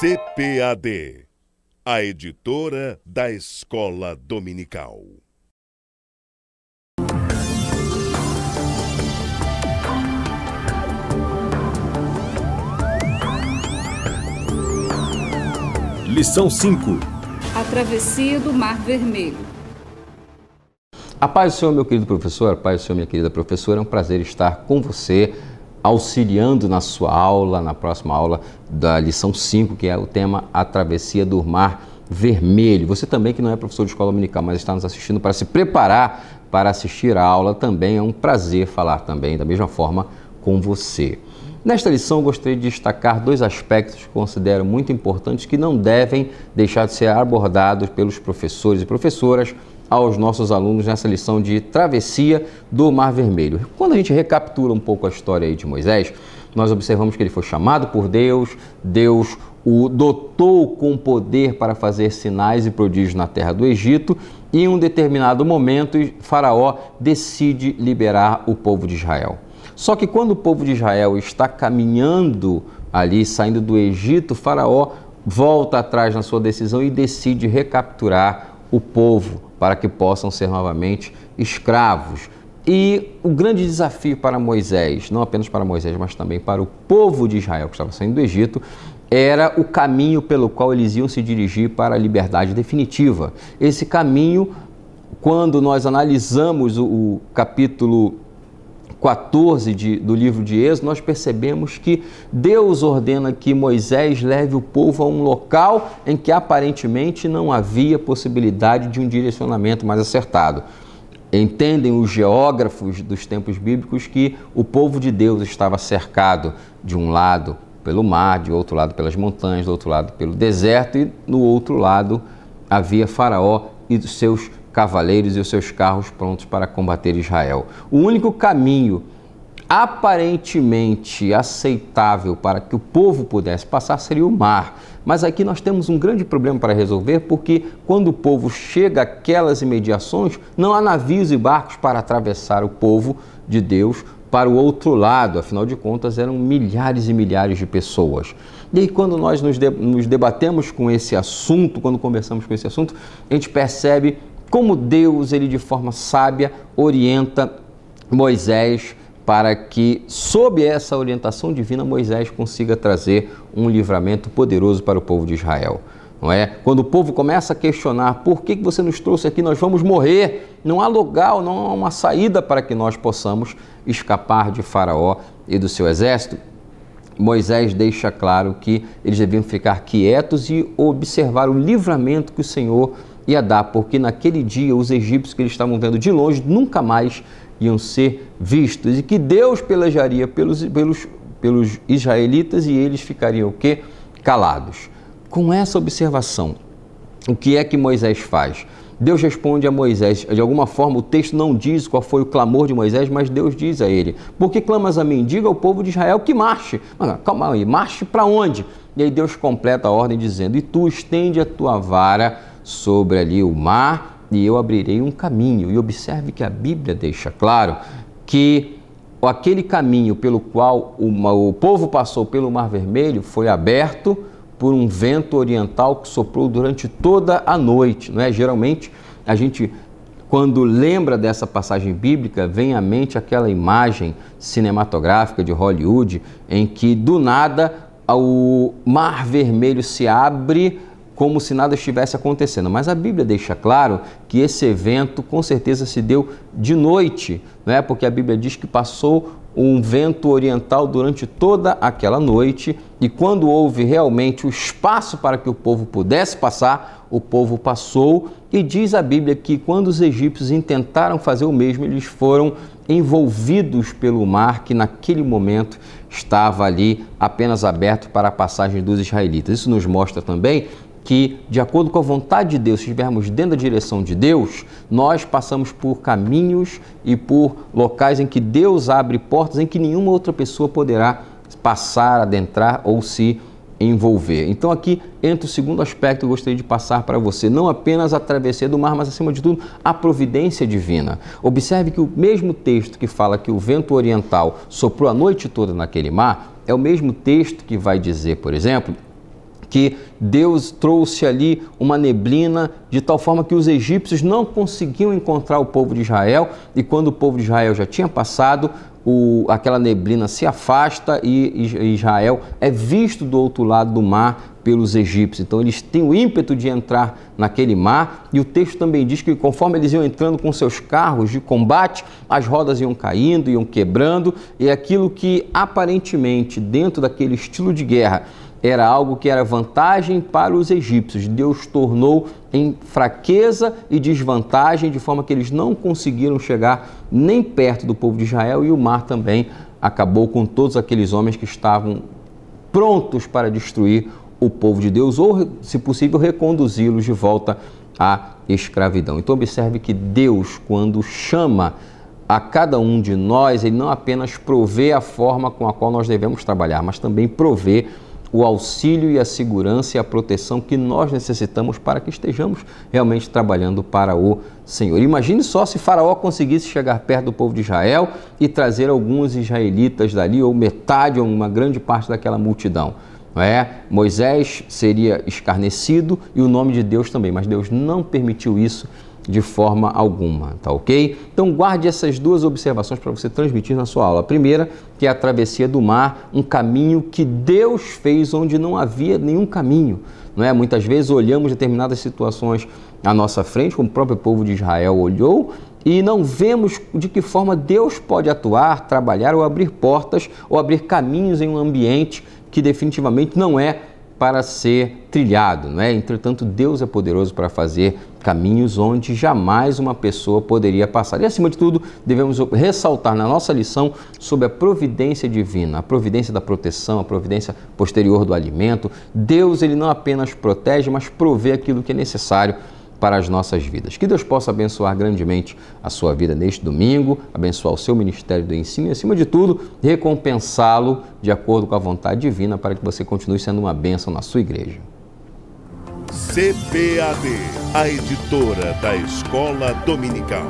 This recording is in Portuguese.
CPAD, a editora da Escola Dominical. Lição 5. A travessia do Mar Vermelho. A paz do Senhor, meu querido professor, a paz do Senhor, minha querida professora, é um prazer estar com você, auxiliando na sua aula, na próxima aula da lição 5, que é o tema A Travessia do Mar Vermelho. Você também que não é professor de escola dominical, mas está nos assistindo para se preparar para assistir a aula, também é um prazer falar também da mesma forma com você. Nesta lição, eu gostaria de destacar dois aspectos que considero muito importantes que não devem deixar de ser abordados pelos professores e professoras aos nossos alunos nessa lição de travessia do Mar Vermelho. Quando a gente recapitula um pouco a história aí de Moisés, nós observamos que ele foi chamado por Deus, Deus o dotou com poder para fazer sinais e prodígios na terra do Egito e em um determinado momento Faraó decide liberar o povo de Israel. Só que quando o povo de Israel está caminhando ali, saindo do Egito, Faraó volta atrás na sua decisão e decide recapturar o povo para que possam ser novamente escravos. E o grande desafio para Moisés, não apenas para Moisés, mas também para o povo de Israel que estava saindo do Egito, era o caminho pelo qual eles iam se dirigir para a liberdade definitiva. Esse caminho, quando nós analisamos o capítulo 14 do livro de Êxodo, nós percebemos que Deus ordena que Moisés leve o povo a um local em que aparentemente não havia possibilidade de um direcionamento mais acertado. Entendem os geógrafos dos tempos bíblicos que o povo de Deus estava cercado de um lado pelo mar, de outro lado pelas montanhas, do outro lado pelo deserto e no outro lado havia Faraó e os seus cavaleiros e os seus carros prontos para combater Israel. O único caminho aparentemente aceitável para que o povo pudesse passar seria o mar. Mas aqui nós temos um grande problema para resolver, porque quando o povo chega àquelas imediações, não há navios e barcos para atravessar o povo de Deus para o outro lado. Afinal de contas, eram milhares e milhares de pessoas. E aí, quando nós nos debatemos com esse assunto, quando conversamos com esse assunto, a gente percebe como Deus, ele de forma sábia, orienta Moisés para que, sob essa orientação divina, Moisés consiga trazer um livramento poderoso para o povo de Israel. Não é? Quando o povo começa a questionar por que você nos trouxe aqui, nós vamos morrer, não há lugar, não há uma saída para que nós possamos escapar de Faraó e do seu exército, Moisés deixa claro que eles deviam ficar quietos e observar o livramento que o Senhor ia dar, porque naquele dia os egípcios que eles estavam vendo de longe nunca mais iam ser vistos e que Deus pelejaria pelos israelitas e eles ficariam o quê? Calados. Com essa observação, o que é que Moisés faz? Deus responde a Moisés, de alguma forma o texto não diz qual foi o clamor de Moisés, mas Deus diz a ele: por que clamas a mim? Diga ao povo de Israel que marche. Mas, calma aí, marche para onde? E aí Deus completa a ordem dizendo: e tu estende a tua vara sobre ali o mar e eu abrirei um caminho. E observe que a Bíblia deixa claro que aquele caminho pelo qual o povo passou pelo Mar Vermelho foi aberto por um vento oriental que soprou durante toda a noite, não é? Geralmente a gente, quando lembra dessa passagem bíblica, vem à mente aquela imagem cinematográfica de Hollywood em que do nada o Mar Vermelho se abre como se nada estivesse acontecendo. Mas a Bíblia deixa claro que esse evento com certeza se deu de noite, não é? Porque a Bíblia diz que passou um vento oriental durante toda aquela noite e quando houve realmente o espaço para que o povo pudesse passar, o povo passou e diz a Bíblia que quando os egípcios intentaram fazer o mesmo, eles foram envolvidos pelo mar que naquele momento estava ali apenas aberto para a passagem dos israelitas. Isso nos mostra também que, de acordo com a vontade de Deus, se estivermos dentro da direção de Deus, nós passamos por caminhos e por locais em que Deus abre portas em que nenhuma outra pessoa poderá passar, adentrar ou se envolver. Então aqui entra o segundo aspecto que eu gostaria de passar para você, não apenas a travessia do mar, mas acima de tudo a providência divina. Observe que o mesmo texto que fala que o vento oriental soprou a noite toda naquele mar, é o mesmo texto que vai dizer, por exemplo, que Deus trouxe ali uma neblina de tal forma que os egípcios não conseguiam encontrar o povo de Israel, e quando o povo de Israel já tinha passado, aquela neblina se afasta e Israel é visto do outro lado do mar pelos egípcios. Então eles têm o ímpeto de entrar naquele mar, e o texto também diz que conforme eles iam entrando com seus carros de combate, as rodas iam caindo, iam quebrando, e aquilo que aparentemente dentro daquele estilo de guerra era algo que era vantagem para os egípcios, Deus tornou em fraqueza e desvantagem, de forma que eles não conseguiram chegar nem perto do povo de Israel, e o mar também acabou com todos aqueles homens que estavam prontos para destruir o povo de Deus, ou, se possível, reconduzi-los de volta à escravidão. Então observe que Deus, quando chama a cada um de nós, Ele não apenas provê a forma com a qual nós devemos trabalhar, mas também provê o auxílio e a segurança e a proteção que nós necessitamos para que estejamos realmente trabalhando para o Senhor. Imagine só se Faraó conseguisse chegar perto do povo de Israel e trazer alguns israelitas dali, ou metade, ou uma grande parte daquela multidão. Não é? Moisés seria escarnecido e o nome de Deus também, mas Deus não permitiu isso de forma alguma, tá ok? Então guarde essas duas observações para você transmitir na sua aula. A primeira, que é a travessia do mar, um caminho que Deus fez onde não havia nenhum caminho, não é? Muitas vezes olhamos determinadas situações à nossa frente, como o próprio povo de Israel olhou, e não vemos de que forma Deus pode atuar, trabalhar ou abrir portas ou abrir caminhos em um ambiente que definitivamente não é para ser trilhado, não é? Entretanto, Deus é poderoso para fazer caminhos onde jamais uma pessoa poderia passar. E, acima de tudo, devemos ressaltar na nossa lição sobre a providência divina, a providência da proteção, a providência posterior do alimento. Deus, Ele não apenas protege, mas provê aquilo que é necessário para as nossas vidas. Que Deus possa abençoar grandemente a sua vida neste domingo, abençoar o seu ministério do ensino e, acima de tudo, recompensá-lo de acordo com a vontade divina para que você continue sendo uma bênção na sua igreja. CBAD, a editora da Escola Dominical.